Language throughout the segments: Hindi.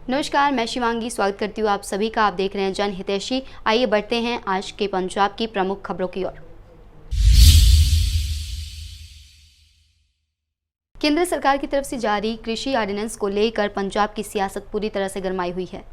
नमस्कार, मैं शिवांगी स्वागत करती हूँ आप सभी का। आप देख रहे हैं जन हितैषी। आइए बढ़ते हैं आज के पंजाब की प्रमुख खबरों की ओर। केंद्र सरकार की तरफ से जारी कृषि ऑर्डिनेंस को लेकर पंजाब की सियासत पूरी तरह से गरमाई हुई है।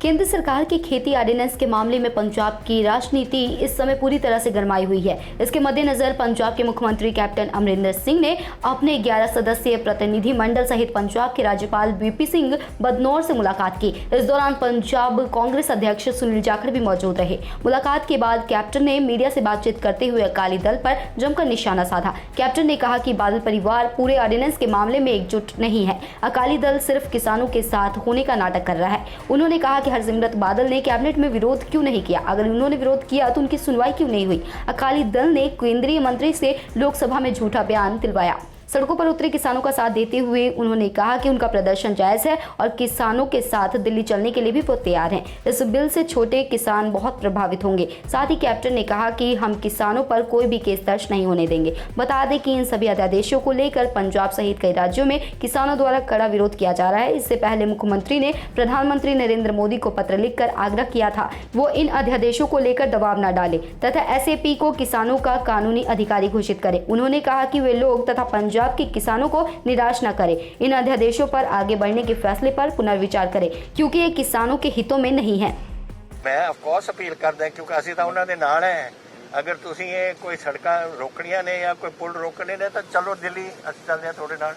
केंद्र सरकार के खेती ऑर्डिनेंस के मामले में पंजाब की राजनीति इस समय पूरी तरह से गरमाई हुई है। इसके मद्देनजर पंजाब के मुख्यमंत्री कैप्टन अमरिंदर सिंह ने अपने 11 सदस्यीय प्रतिनिधि मंडल सहित पंजाब के राज्यपाल वीपी सिंह बदनौर से मुलाकात की। इस दौरान पंजाब कांग्रेस अध्यक्ष सुनील जाखड़ भी मौजूद रहे। मुलाकात के बाद कैप्टन ने मीडिया से बातचीत करते हुए अकाली दल पर जमकर निशाना साधा। कैप्टन ने कहा कि बादल परिवार पूरे ऑर्डिनेंस के मामले में एकजुट नहीं है। अकाली दल सिर्फ किसानों के साथ होने का नाटक कर रहा है। उन्होंने कहा कि हरसिमरत बादल ने कैबिनेट में विरोध क्यों नहीं किया? अगर उन्होंने विरोध किया तो उनकी सुनवाई क्यों नहीं हुई? अकाली दल ने केंद्रीय मंत्री से लोकसभा में झूठा बयान दिलवाया। सड़कों पर उतरे किसानों का साथ देते हुए उन्होंने कहा कि उनका प्रदर्शन जायज है और किसानों के साथ दिल्ली चलने के लिए भी वो तैयार हैं। इस बिल से छोटे किसान बहुत प्रभावित होंगे। साथ ही कैप्टन ने कहा कि हम किसानों पर कोई भी केस दर्ज नहीं होने देंगे। बता दें कि इन सभी अध्यादेशों को लेकर पंजाब सहित कई राज्यों में किसानों द्वारा कड़ा विरोध किया जा रहा है। इससे पहले मुख्यमंत्री ने प्रधानमंत्री नरेंद्र मोदी को पत्र लिखकर आग्रह किया था वो इन अध्यादेशों को लेकर दबाव न डाले तथा एसएपी को किसानों का कानूनी अधिकारी घोषित करे। उन्होंने कहा कि वे लोग तथा पंजाब के किसानों को निराश न करें। इन अध्यादेशों पर आगे बढ़ने के फैसले पर पुनर्विचार करें क्योंकि ये किसानों के हितों में नहीं है। मैं ऑफकोर्स अपील करदा क्योंकि ਅਸੀਂ ਤਾਂ ਉਹਨਾਂ ਦੇ ਨਾਲ ਹੈ। अगर ਤੁਸੀਂ ਇਹ ਕੋਈ ਸੜਕਾਂ ਰੋਕਣੀਆਂ ਨੇ ਜਾਂ ਕੋਈ ਪੁਲ ਰੋਕਣੇ ਨੇ ਤਾਂ ਚਲੋ ਦਿੱਲੀ ਅਸੀਂ ਚੱਲਦੇ ਹਾਂ ਤੁਹਾਡੇ ਨਾਲ।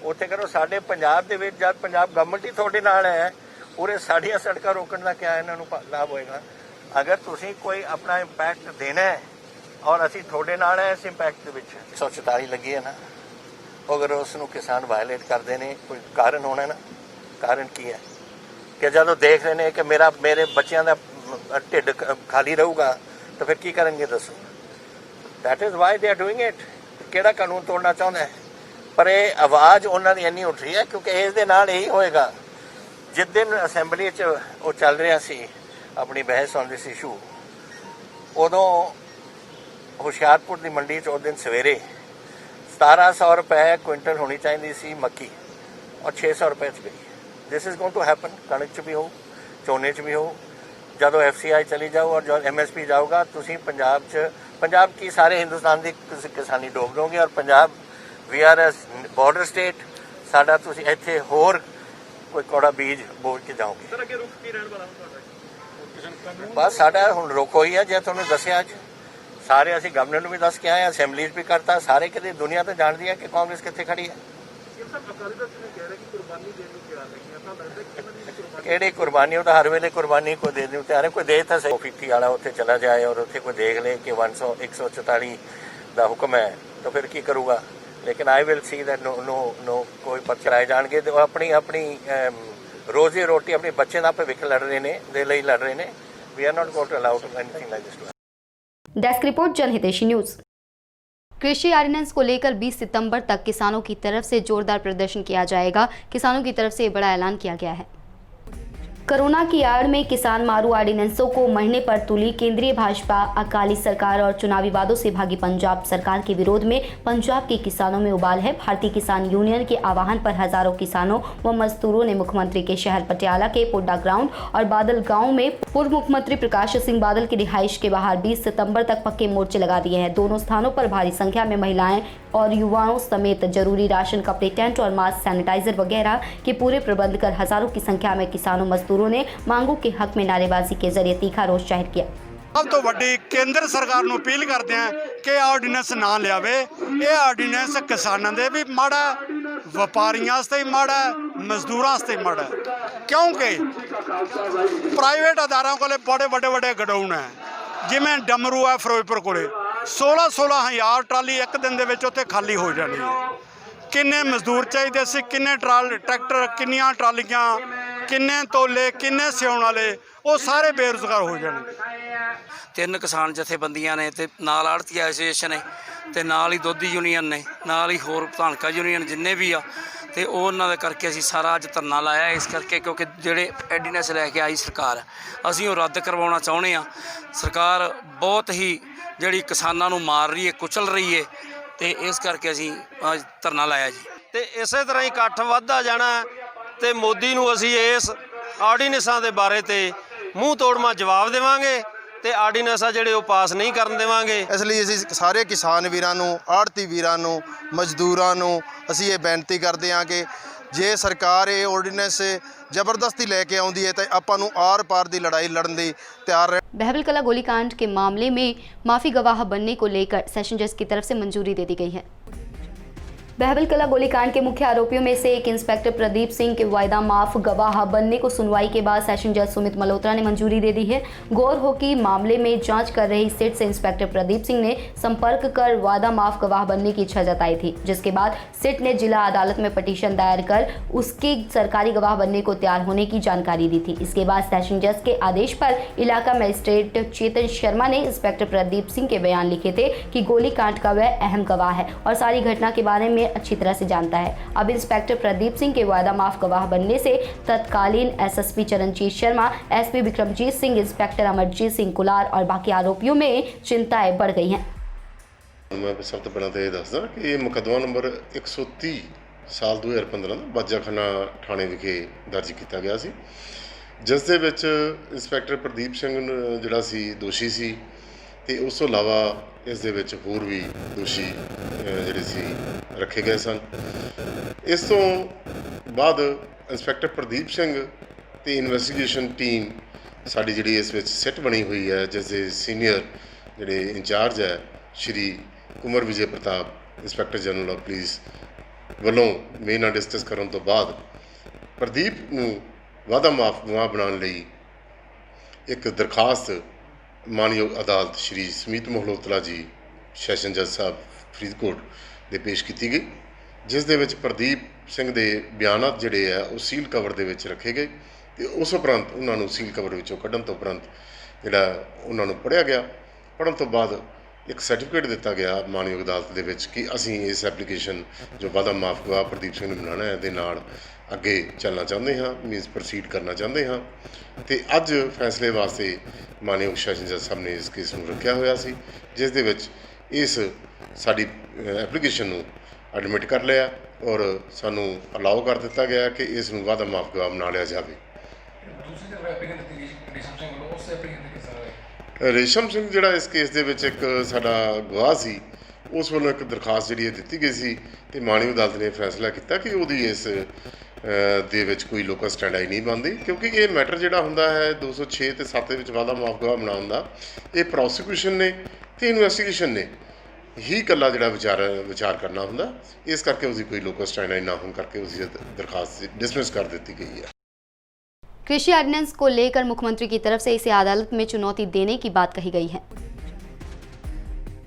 ਉੱਥੇ ਕਰੋ। ਸਾਡੇ ਪੰਜਾਬ ਦੇ ਵਿੱਚ ਜਦ ਪੰਜਾਬ ਗਵਰਨਮੈਂਟ ਹੀ ਤੁਹਾਡੇ ਨਾਲ ਹੈ ਉਰੇ ਸਾਡੀਆਂ ਸੜਕਾਂ ਰੋਕਣ ਦਾ ਕਿਆ ਇਹਨਾਂ ਨੂੰ ਲਾਭ ਹੋਏਗਾ? ਅਗਰ ਤੁਸੀਂ ਕੋਈ ਆਪਣਾ ਇੰਪੈਕਟ ਦੇਣਾ ਹੈ ਔਰ ਅਸੀਂ ਤੁਹਾਡੇ ਨਾਲ ਹੈ ਇਸ ਇੰਪੈਕਟ ਦੇ ਵਿੱਚ 144 ਲੱਗੀ ਹੈ ਨਾ, अगर उसनों किसान वायलेट करते हैं कोई कारण होना ना। कारण की है कि जो देख रहे हैं कि मेरे बच्चों का ढिड खाली रहूगा तो फिर की करेंगे दसो। That is why they are doing it. केड़ा कानून तोड़ना चाहता है पर यह आवाज़ उन्होंने इन्नी उठ रही है क्योंकि इस दे नाल यही होएगा। जिस दिन असैम्बली वो चल रहा सी अपनी बहस ऑन दिस इशू उदों हुशियारपुर की मंडी उस दिन सवेरे 1700 रुपए क्विंटल होनी चाहिए सी मक्की और 600 रुपए च गई। This is going to happen. कणक च भी हो, झोने च भी हो। जदों FCI चली जाओ और जो MSP जाऊगा तुसी पंजाब की सारे हिंदुस्तान की किसानी डोब दोगे और Punjab we are a border state. साडा तुसी इत्थे होर कोई कौड़ा बीज बोल के जाओगे। बस साडा हुण रुख होई है। जे तुहानूं दस्सिया अज सारे असीं गवर्नर नूं भी दस के आए, असैम्बली भी करता। सारे किते दुनिया तो जानती है कि कांग्रेस कित्थे खड़ी है। किहड़ी कुर्बानी? वो तो हर वेले कुर्बानी को दे दूँ त्यारे कोई दे तो सही। फिफ्टी वाला उत्थे चला जाए और उत्थे कोई देख ले कि 144 का हुक्म है तो फिर की करूँगा? लेकिन I will see that no कोई पर्चे कराए जाएंगे। तो अपनी अपनी रोजी रोटी अपने बच्चे का भविख लड़ रहे हैं, दे लई लड़ रहे हैं। We are not going to allow anything like this. Desk report Jan Hitaishi news. कृषि ऑर्डिनेंस को लेकर 20 सितंबर तक किसानों की तरफ से जोरदार प्रदर्शन किया जाएगा। किसानों की तरफ से बड़ा ऐलान किया गया है। कोरोना की आड़ में किसान मारू ऑर्डिनेंसों को मरने पर तुली केंद्रीय भाजपा अकाली सरकार और चुनावी वादों से भागी पंजाब सरकार के विरोध में पंजाब के किसानों में उबाल है। भारतीय किसान यूनियन के आह्वान पर हजारों किसानों व मजदूरों ने मुख्यमंत्री के शहर पटियाला के पोड्डा ग्राउंड और बादल गांव में पूर्व मुख्यमंत्री प्रकाश सिंह बादल की रिहाइश के बाहर 20 सितंबर तक पक्के मोर्चे लगा दिए हैं। दोनों स्थानों पर भारी संख्या में महिलाएं और युवाओं समेत जरूरी राशन, कपड़े, टेंट और मास्क, सैनिटाइजर वगैरह के पूरे प्रबंध कर हजारों की संख्या में किसानों मजदूरों ने मांगों के हक में नारेबाजी के जरिए तीखा रोष जाहिर किया। सब तो वड्डी केंद्र सरकार नूं अपील करते हैं कि ऑर्डिनेंस ना लियावे। ये ऑर्डिनेंस किसानों दे भी माड़ा, व्यापारियों वास्ते भी माड़ा, मजदूरों वास्ते भी माड़ा। क्योंकि प्राइवेट अदारों को बड़े बड़े बड़े गडाउन है, जिमें डमरू है फिरोजपुर को 16-16 हज़ार ट्राली एक दिन दे विच उत्थे खाली हो जानी है। किन्ने मजदूर चाहिए सी, किन्ने ट्रैक्टर, किन्नियां ट्रालियां, किन्ने तोले, किन्ने सिउण वाले, वो सारे बेरोजगार हो जाने। 3 किसान जथेबंदियां ने ते नाल आड़ती एसोसीएशन है ते नाल ही दुध यूनीयन ने, नाल ही होर धानका यूनीयन जिन्ने भी आ ते उन्हां दे करके असीं सारा अज धरना लाया। इस करके क्योंकि जिहड़े ऑर्डिनेंस लैके आई सरकार असीं वो रद्द करवाउणा चाहुंदे आ। सरकार बहुत ही जिहड़ी किसानां नूं मार रही है, कुचल रही है ते इस करके असीं अज धरना लाया जी। ते इसे तरह ही इकट्ठ वधदा जाना ਤੇ ਮੋਦੀ ਨੂੰ ਅਸੀਂ ਇਸ ਆਰਡੀਨੈਂਸਾਂ ਦੇ ਬਾਰੇ ਤੇ ਮੂੰਹ ਤੋੜਮਾ ਜਵਾਬ ਦੇਵਾਂਗੇ ਤੇ ਆਰਡੀਨੈਂਸ ਆ ਜਿਹੜੇ ਉਹ ਪਾਸ ਨਹੀਂ ਕਰਨ ਦੇਵਾਂਗੇ। ਇਸ ਲਈ ਅਸੀਂ ਸਾਰੇ ਕਿਸਾਨ ਵੀਰਾਂ ਨੂੰ, ਆੜ੍ਹਤੀ ਵੀਰਾਂ ਨੂੰ, ਮਜ਼ਦੂਰਾਂ ਨੂੰ ਅਸੀਂ ਇਹ ਬੇਨਤੀ ਕਰਦੇ ਹਾਂ ਕਿ ਜੇ ਸਰਕਾਰ ਇਹ ਆਰਡੀਨੈਂਸ ਜ਼ਬਰਦस्ती लेके आउंदी है तो ਆਪਾਂ ਨੂੰ आर पार ਦੀ ਲੜਾਈ ਲੜਨ ਦੀ ਤਿਆਰ ਰਹਿ। बहबल कला गोलीकांड के मामले में माफी गवाह बनने को लेकर सेशन जज की तरफ से मंजूरी दे दी गई है। बहबल कला गोलीकांड के मुख्य आरोपियों में से एक इंस्पेक्टर प्रदीप सिंह के वायदा माफ गवाह बनने को सुनवाई के बाद सेशन जज सुमित मल्होत्रा ने मंजूरी दे दी है। गौर हो कि मामले में जांच कर रही सिट से इंस्पेक्टर प्रदीप सिंह ने संपर्क कर वायदा माफ गवाह बनने की इच्छा जताई थी, जिसके बाद सिट ने जिला अदालत में पटिशन दायर कर उसके सरकारी गवाह बनने को तैयार होने की जानकारी दी थी। इसके बाद सेशन जज के आदेश पर इलाका मजिस्ट्रेट चेतन शर्मा ने इंस्पेक्टर प्रदीप सिंह के बयान लिखे थे कि गोलीकांड का वह अहम गवाह है और सारी घटना के बारे में अच्छी तरह से जानता है। अब इंस्पेक्टर प्रदीप सिंह के वायदा माफ गवाह बनने से तत्कालीन SSP Charanjit Sharma, SP Vikramjit Singh, inspector Amarjit Singh Kular और बाकी आरोपियों में चिंताएं बढ़ गई हैं। मैं सब तो पहले तो ये दसदा कि ये मुकदमा नंबर 130 साल 2015 ਦਾ ਬਾਜਾਖਾਨਾ ਥਾਣੇ ਵਿਖੇ ਦਰਜ ਕੀਤਾ ਗਿਆ ਸੀ, ਜਿਸ ਦੇ ਵਿੱਚ ਇੰਸਪੈਕਟਰ ਪ੍ਰਦੀਪ ਸਿੰਘ ਜਿਹੜਾ ਸੀ ਦੋਸ਼ੀ ਸੀ ਤੇ ਉਸ ਤੋਂ ਇਲਾਵਾ ਇਸ ਦੇ ਵਿੱਚ ਹੋਰ ਵੀ ਦੋਸ਼ੀ ਜਿਹੜੇ ਸੀ ਰੱਖੇ ਗਏ ਸਨ। ਇਸ ਤੋਂ ਬਾਅਦ ਇੰਸਪੈਕਟਰ ਪ੍ਰਦੀਪ ਸਿੰਘ ਤੇ ਇਨਵੈਸਟੀਗੇਸ਼ਨ ਟੀਮ ਸਾਡੀ ਜਿਹੜੀ ਇਸ ਵਿੱਚ ਸਿੱਟ ਬਣੀ ਹੋਈ ਹੈ, ਜਿਸ ਦੇ ਸੀਨੀਅਰ ਜਿਹੜੇ ਇੰਚਾਰਜ ਹੈ ਸ਼੍ਰੀ ਕੁਮਰ Vijay Pratap inspector general of police ਵੱਲੋਂ ਮੇਰੇ ਨਾਲ ਡਿਸਕਸ ਕਰਨ ਤੋਂ ਬਾਅਦ ਪ੍ਰਦੀਪ ਨੂੰ ਵਾਅਦਾ ਮਾਫ ਗਵਾਹ ਬਣਾਉਣ ਲਈ ਇੱਕ ਦਰਖਾਸਤ ਮਾਨਯੋਗ ਅਦਾਲਤ ਸ਼੍ਰੀ ਸੁਮੀਤ ਮਲਹੋਤਰਾ ਜੀ ਸੈਸ਼ਨ ਜੱਜ ਸਾਹਿਬ ਫਰੀਦਕੋਟ ਦੇ ਪੇਸ਼ ਕੀਤੀ ਗਈ, ਜਿਸ ਦੇ ਵਿੱਚ ਪ੍ਰਦੀਪ ਸਿੰਘ ਦੇ ਬਿਆਨਾਤ ਜਿਹੜੇ ਆ ਉਹ ਸੀਲ ਕਵਰ ਦੇ ਵਿੱਚ ਰੱਖੇ ਗਏ ਤੇ ਉਸ ਉਪਰੰਤ ਉਹਨਾਂ ਨੂੰ ਸੀਲ ਕਵਰ ਵਿੱਚੋਂ ਕੱਢਣ ਤੋਂ ਉਪਰੰਤ ਜਿਹੜਾ ਉਹਨਾਂ ਨੂੰ ਪੜ੍ਹਿਆ ਗਿਆ। ਪੜ੍ਹਨ ਤੋਂ ਬਾਅਦ ਇੱਕ ਸਰਟੀਫਿਕੇਟ ਦਿੱਤਾ ਗਿਆ ਮਾਨਯੋਗ ਅਦਾਲਤ ਦੇ ਵਿੱਚ ਕਿ ਅਸੀਂ ਇਸ ਐਪਲੀਕੇਸ਼ਨ ਜੋ ਵਾਅਦਾ ਮਾਫ ਗਵਾਹ ਪ੍ਰਦੀਪ ਸਿੰਘ ਨੂੰ ਬਣਾਉਣਾ ਹੈ ਦੇ ਨਾਲ ਅੱਗੇ ਚੱਲਣਾ ਚਾਹੁੰਦੇ ਹਾਂ, ਮੀਨਸ ਪ੍ਰੋਸੀਡ ਕਰਨਾ ਚਾਹੁੰਦੇ ਹਾਂ। ਤੇ ਅੱਜ ਫੈਸਲੇ ਵਾਸਤੇ ਮਾਨਯੋਗ ਸੈਸ਼ਨ ਜੱਜ ਸਾਹਿਬ ਨੇ ਇਸ ਕੇਸ ਨੂੰ ਰੱਖਿਆ ਹੋਇਆ ਸੀ, ਜਿਸ ਦੇ ਵਿੱਚ ਇਸ ਸਾਡੀ ਐਪਲੀਕੇਸ਼ਨ ਨੂੰ ਐਡਮਿਟ ਕਰ ਲਿਆ ਔਰ ਸਾਨੂੰ ਅਲਾਓ ਕਰ ਦਿੱਤਾ ਗਿਆ ਕਿ ਇਸ ਨੂੰ ਵਾਅਦਾ ਮਾਫ ਗਵਾਹ ਬਣਾ ਲਿਆ ਜਾਵੇ। ਰੇਸ਼ਮ ਸਿੰਘ ਜਿਹੜਾ ਇਸ ਕੇਸ ਦੇ ਵਿੱਚ ਇੱਕ ਸਾਡਾ ਗਵਾਹ ਸੀ, ਉਸ ਵੱਲੋਂ ਇੱਕ ਦਰਖਾਸਤ ਜਿਹੜੀ ਦਿੱਤੀ ਗਈ ਸੀ ਤੇ ਮਾਨਯੋਗ ਅਦਾਲਤ ਨੇ ਫੈਸਲਾ ਕੀਤਾ ਕਿ ਉਹਦੀ ਇਸ ਦੇ ਵਿੱਚ ਕੋਈ ਲੋਕਲ ਸਟੈਂਡ ਆਈ ਨਹੀਂ ਬਣਦੀ, ਕਿਉਂਕਿ ਇਹ ਮੈਟਰ ਜਿਹੜਾ ਹੁੰਦਾ ਹੈ 206 ਤੇ 7 ਦੇ ਵਿੱਚ ਵਾਅਦਾ ਮਾਫ ਗਵਾਹ ਬਣਾਉਣ ਦਾ ਇਹ ਪ੍ਰੋਸੀਕਿਊਸ਼ਨ ਨੇ ਤੇ ਇਨਵੈਸਟੀਗੇਸ਼ਨ ਨੇ ਹੀ ਇਕੱਲਾ ਜਿਹੜਾ ਵਿਚਾਰ ਕਰਨਾ ਹੁੰਦਾ, ਇਸ ਕਰਕੇ ਉਸਦੀ ਕੋਈ ਲੋਕਲ ਸਟੈਂਡ ਆਈ ਨਾ ਹੋਣ ਕਰਕੇ ਉਸਦੀ ਦਰਖਾਸਤ डिसमिस कर दी गई है। कृषि ऑर्डिनेंस को लेकर मुख्यमंत्री की तरफ से इसे अदालत में चुनौती देने की बात कही गई है।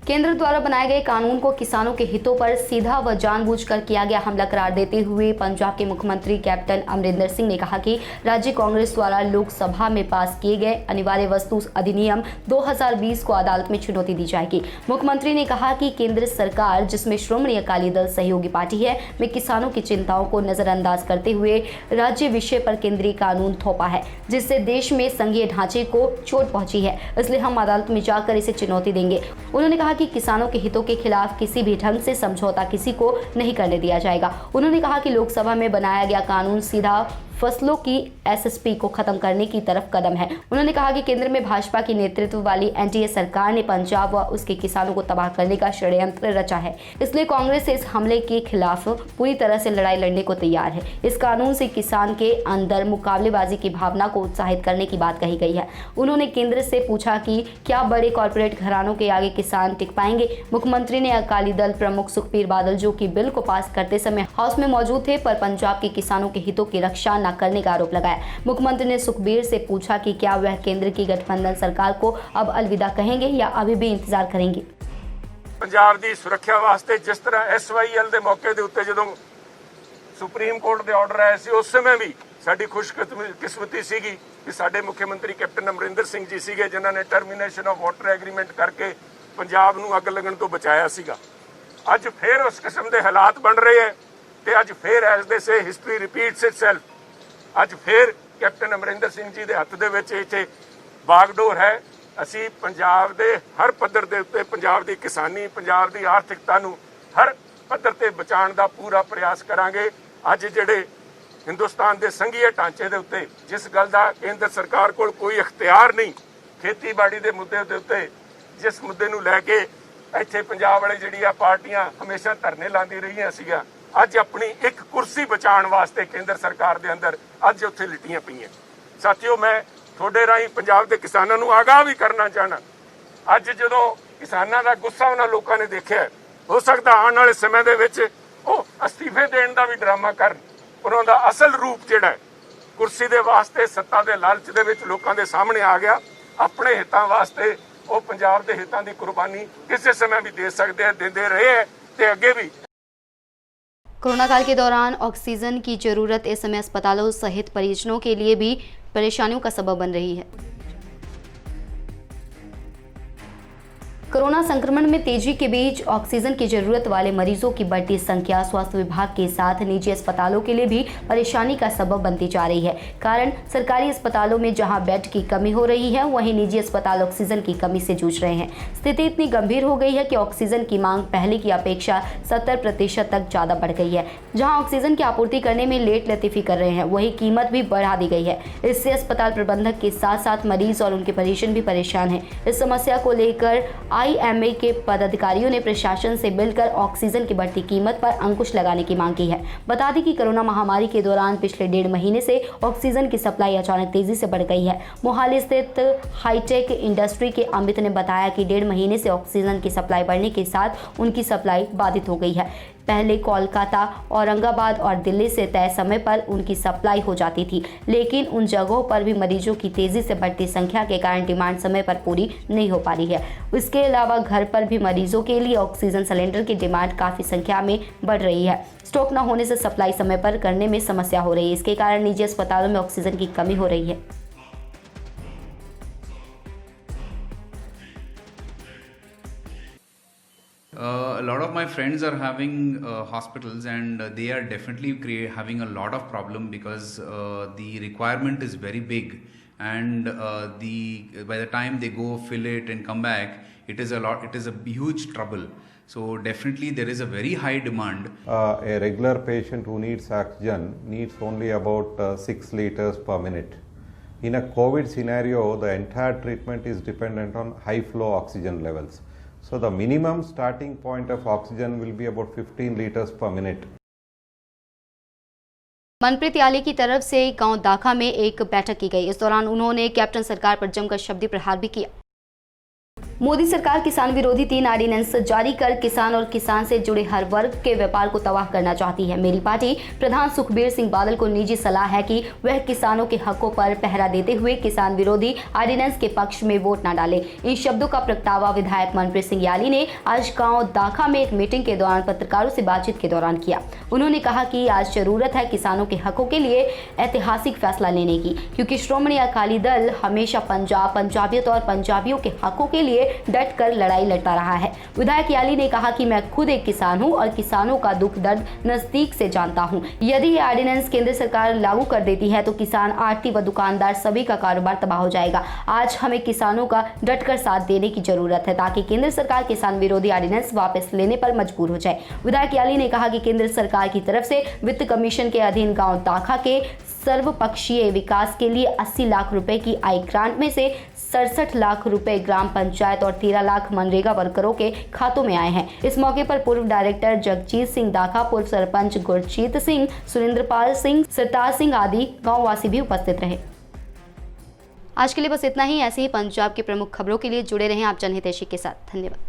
केंद्र द्वारा बनाए गए कानून को किसानों के हितों पर सीधा व जानबूझकर किया गया हमला करार देते हुए पंजाब के मुख्यमंत्री कैप्टन अमरिंदर सिंह ने कहा कि राज्य कांग्रेस द्वारा लोकसभा में पास किए गए अनिवार्य वस्तु अधिनियम 2020 को अदालत में चुनौती दी जाएगी। मुख्यमंत्री ने कहा कि केंद्र सरकार, जिसमें श्रोमणी अकाली दल सहयोगी पार्टी है, में किसानों की चिंताओं को नजरअंदाज करते हुए राज्य विषय पर केंद्रीय कानून थोपा है, जिससे देश में संघीय ढांचे को चोट पहुंची है। इसलिए हम अदालत में जाकर इसे चुनौती देंगे। उन्होंने कहा कि किसानों के हितों के खिलाफ किसी भी ढंग से समझौता किसी को नहीं करने दिया जाएगा। उन्होंने कहा कि लोकसभा में बनाया गया कानून सीधा फसलों की एसएसपी को खत्म करने की तरफ कदम है। उन्होंने कहा कि केंद्र में भाजपा की नेतृत्व वाली एनडीए सरकार ने पंजाब व उसके किसानों को तबाह करने का षड्यंत्र रचा है, इसलिए कांग्रेस इस हमले के खिलाफ पूरी तरह से लड़ाई लड़ने को तैयार है। इस कानून से किसान के अंदर मुकाबलेबाजी की भावना को उत्साहित करने की बात कही गई है। उन्होंने केंद्र से पूछा कि क्या बड़े कॉरपोरेट घरानों के आगे किसान टिक पाएंगे। मुख्यमंत्री ने अकाली दल प्रमुख सुखबीर बादल, जो कि बिल को पास करते समय हाउस में मौजूद थे, पर पंजाब के किसानों के हितों की रक्षा करने का आरोप लगाया। मुख्यमंत्री ने सुखबीर से पूछा कि क्या वह केंद्र की गठबंधन सरकार को अब अलविदा कहेंगे या अभी भी इंतजार करेंगे। पंजाब की सुरक्षा वास्ते जिस तरह SYL के मौके के उत्ते जो सुप्रीम कोर्ट के ऑर्डर आए सी, उस समय भी साडी खुशकिस्मती सीगी कि साडे मुख्यमंत्री कैप्टन अमरिंदर सिंह जी सीगे, जिन्हां ने टर्मीनेशन ऑफ वाटर एग्रीमेंट करके पंजाब नूं अग लगन तो बचाया सीगा। अज फिर उस किस्म के हालात बन रहे हैं ते अज फिर एज दे से हिस्टरी रिपीट्स इटसेल्फ। अज फिर कैप्टन अमरिंदर सिंह जी के हत्थ दे विच इत्थे बागडोर है। असी पंजाब दे हर पद्धर दे उत्ते पंजाब दी किसानी, पंजाब दी आर्थिकता नूं हर पद्धर ते बचाउण दा पूरा प्रयास करांगे। अज जिहड़े हिंदुस्तान के संघीय ढांचे के उत्ते जिस गल का केंद्र सरकार को कोई इख्तियार नहीं, खेतीबाड़ी के मुद्दे के उत्ते जिस मुद्दे नूं लैके ਇੱਥੇ पंजाब वाले ਜਿਹੜੀਆਂ पार्टियां हमेशा धरने लाती रही ਸੀਗਾ, ਅੱਜ अपनी एक कुर्सी बचाने वास्ते केंद्र सरकार के अंदर ਅੱਜ ਉੱਥੇ ਲਿਟੀਆਂ ਪਈਆਂ। साथियों, मैं ਤੁਹਾਡੇ ਰਾਹੀਂ पंजाब के किसानों ਨੂੰ आगाह भी करना चाहना, ਅੱਜ ਜਦੋਂ किसानों का गुस्सा उन्होंने लोगों ने देखा, हो सकता आने वाले समय ਦੇ ਵਿੱਚ ਉਹ ਅਸਤੀਫੇ ਦੇਣ ਦਾ ਵੀ ਡਰਾਮਾ ਕਰਨ, ਉਹਨਾਂ ਦਾ ਅਸਲ ਰੂਪ ਜਿਹੜਾ ਕੁਰਸੀ ਦੇ ਵਾਸਤੇ ਸੱਤਾ ਦੇ ਲਾਲਚ ਦੇ ਵਿੱਚ ਲੋਕਾਂ ਦੇ ਸਾਹਮਣੇ ਆ ਗਿਆ। ਆਪਣੇ ਹਿੱਤਾਂ ਵਾਸਤੇ ਉਹ ਪੰਜਾਬ ਦੇ ਹਿੱਤਾਂ ਦੀ ਕੁਰਬਾਨੀ ਕਿਸੇ ਸਮੇਂ भी दे सकते हैं, देते रहे हैं ते अगे भी। कोरोना काल के दौरान ऑक्सीजन की जरूरत इस समय अस्पतालों सहित परिजनों के लिए भी परेशानियों का सबब बन रही है। कोरोना संक्रमण में तेजी के बीच ऑक्सीजन की जरूरत वाले मरीजों की बढ़ती संख्या स्वास्थ्य विभाग के साथ निजी अस्पतालों के लिए भी परेशानी का सबब बनती जा रही है। कारण सरकारी अस्पतालों में जहां बेड की कमी हो रही है, वहीं निजी अस्पताल ऑक्सीजन की कमी से जूझ रहे हैं। स्थिति इतनी गंभीर हो गई है कि ऑक्सीजन की मांग पहले की अपेक्षा 70% तक ज़्यादा बढ़ गई है। जहाँ ऑक्सीजन की आपूर्ति करने में लेट लतीफ़ी कर रहे हैं, वहीं कीमत भी बढ़ा दी गई है। इससे अस्पताल प्रबंधक के साथ साथ मरीज और उनके परिजन भी परेशान हैं। इस समस्या को लेकर IMA के पदाधिकारियों ने प्रशासन से मिलकर ऑक्सीजन की बढ़ती कीमत पर अंकुश लगाने की मांग की है। बता दें कि कोरोना महामारी के दौरान पिछले 1.5 महीने से ऑक्सीजन की सप्लाई अचानक तेजी से बढ़ गई है। मोहाली स्थित हाईटेक इंडस्ट्री के अमित ने बताया कि 1.5 महीने से ऑक्सीजन की सप्लाई बढ़ने के साथ उनकी सप्लाई बाधित हो गई है। पहले कोलकाता, औरंगाबाद और दिल्ली से तय समय पर उनकी सप्लाई हो जाती थी, लेकिन उन जगहों पर भी मरीजों की तेजी से बढ़ती संख्या के कारण डिमांड समय पर पूरी नहीं हो पा रही है। इसके अलावा घर पर भी मरीजों के लिए ऑक्सीजन सिलेंडर की डिमांड काफ़ी संख्या में बढ़ रही है। स्टॉक न होने से सप्लाई समय पर करने में समस्या हो रही है। इसके कारण निजी अस्पतालों में ऑक्सीजन की कमी हो रही है। A lot of my friends are having hospitals, and they are definitely having a lot of problem because the requirement is very big, and by the time they go fill it and come back, it is a huge trouble. So definitely there is a very high demand. A regular patient who needs oxygen needs only about 6 liters per minute. In a COVID scenario, the entire treatment is dependent on high flow oxygen levels. So the minimum starting point of oxygen will be about 15 liters per minute. Manpreet याली की तरफ से गांव दाखा में एक बैठक की गई। इस दौरान उन्होंने कैप्टन सरकार पर जमकर शब्दी प्रहार भी किया। मोदी सरकार किसान विरोधी 3 ऑर्डिनेंस जारी कर किसान और किसान से जुड़े हर वर्ग के व्यापार को तबाह करना चाहती है। मेरी पार्टी प्रधान सुखबीर सिंह बादल को निजी सलाह है कि वह किसानों के हकों पर पहरा देते हुए किसान विरोधी ऑर्डिनेंस के पक्ष में वोट न डाले। इन शब्दों का प्रगटावा विधायक मनप्रीत सिंह याली ने आज गांव दाखा में एक मीटिंग के दौरान पत्रकारों से बातचीत के दौरान किया। उन्होंने कहा कि आज जरूरत है किसानों के हकों के लिए ऐतिहासिक फैसला लेने की, क्योंकि श्रोमणी अकाली दल हमेशा पंजाब, पंजाबियत और पंजाबियों के हकों के लिए डट कर लड़ाई लड़ता रहा है। विधायक याली ने कहा कि मैं खुद एक किसान हूं और किसानों का दुख दर्द नजदीक से जानता हूं। यदि ये ऑर्डिनेंस केंद्र सरकार लागू कर देती है तो किसान, आढ़ती व दुकानदार सभी का कारोबार तबाह हो जाएगा। आज हमें किसानों का डटकर साथ देने की जरूरत है ताकि केंद्र सरकार किसान विरोधी ऑर्डिनेंस वापस लेने पर मजबूर हो जाए। विधायक याली ने कहा कि केंद्र सरकार की तरफ से वित्त कमीशन के अधीन गाँव दाखा के सर्वपक्षीय विकास के लिए 80 लाख रुपए की आय ग्रांट में से 67 लाख रुपए ग्राम पंचायत और 13 लाख मनरेगा वर्करों के खातों में आए हैं। इस मौके पर पूर्व डायरेक्टर जगजीत सिंह दाखा, पूर्व सरपंच गुरजीत सिंह, सुरेंद्रपाल सिंह, सरताज सिंह आदि गांववासी भी उपस्थित रहे। आज के लिए बस इतना ही। ऐसे ही पंजाब की प्रमुख खबरों के लिए जुड़े रहें आप जनहितैषी के साथ। धन्यवाद।